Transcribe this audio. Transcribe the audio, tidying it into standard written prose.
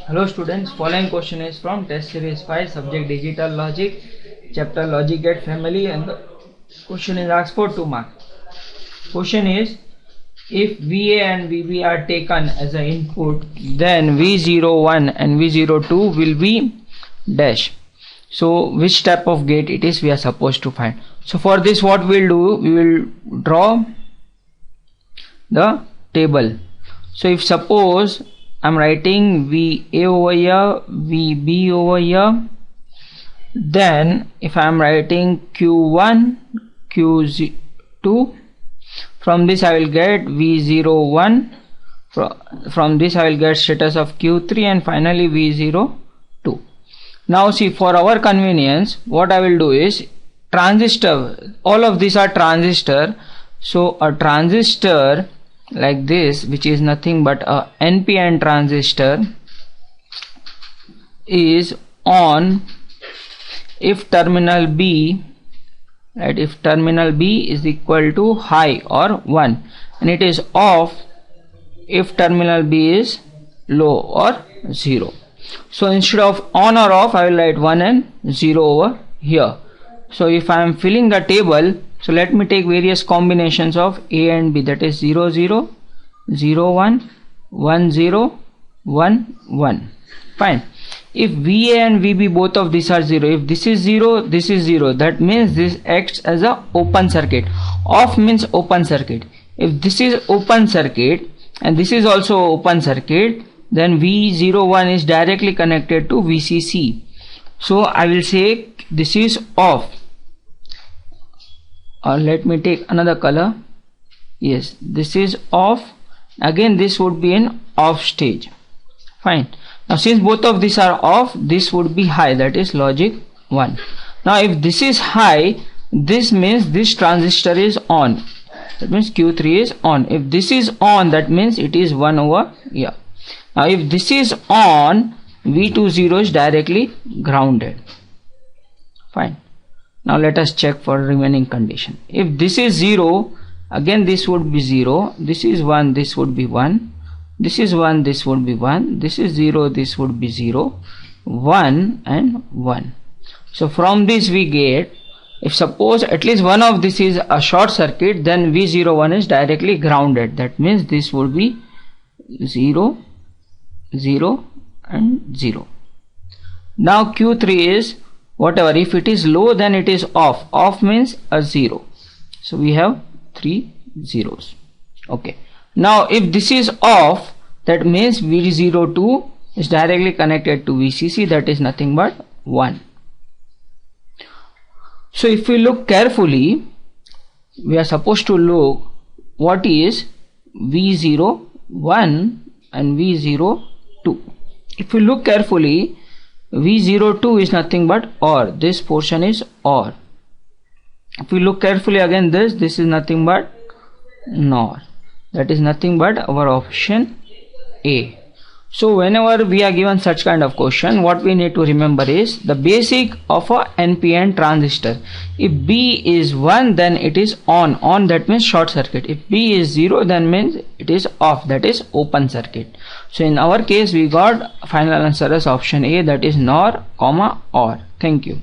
Hello students, following question is from test series 5, subject digital logic, chapter logic gate family, and the question is asked for 2 marks. Question is, if VA and VB are taken as an input, then V01 and V02 will be dash. So which type of gate it is we are supposed to find. So for this what we'll do, we will draw the table. So if suppose I'm writing VA over here, VB over here, then if I'm writing Q1, Q2, from this I will get V01, from this I will get status of Q3, and finally V02. Now see, for our convenience, what I will do is transistor, all of these are transistor. So a transistor like this, which is nothing but a NPN transistor, is on if terminal B, right, if terminal B is equal to high or 1, and it is off if terminal B is low or 0. So instead of on or off, I will write 1 and 0 over here. So if I am filling the table, so let me take various combinations of A and B, that is 0 0, 0 1, 1 0, 1 1. Fine. If VA and VB both of these are 0, if this is 0, this is 0, that means this acts as a open circuit. Off means open circuit. If this is open circuit and this is also open circuit, then V01 is directly connected to VCC. So I will say this is off. Or let me take another color. Yes, this is off. Again this would be an off stage. Fine. Now since both of these are off, this would be high, that is logic 1. Now if this is high, this means this transistor is on, that means Q3 is on. If this is on, that means it is 1 over here. Now if this is on, V20 is directly grounded. Fine. Now let us check for remaining condition. If this is 0, again this would be 0, this is 1, this would be 1, this is 1, this would be 1, this is 0, this would be 0, 1 and 1. So from this we get, if suppose at least one of this is a short circuit, then V01 is directly grounded. That means this would be 0, 0 and 0. Now Q3 is whatever, if it is low then it is off. Off means a 0. So we have 3 zeros. Okay. Now if this is off, that means V02 is directly connected to VCC, that is nothing but 1. So if we look carefully, we are supposed to look what is V01 and V02. If we look carefully, V02 is nothing but OR. This portion is OR. If we look carefully again, this is nothing but NOR. That is nothing but our option A. So whenever we are given such kind of question, what we need to remember is the basic of a NPN transistor. If B is 1, then it is on. On, that means short circuit. If B is 0, then means it is off, that is open circuit. So in our case we got final answer as option A, that is NOR, OR. Thank you.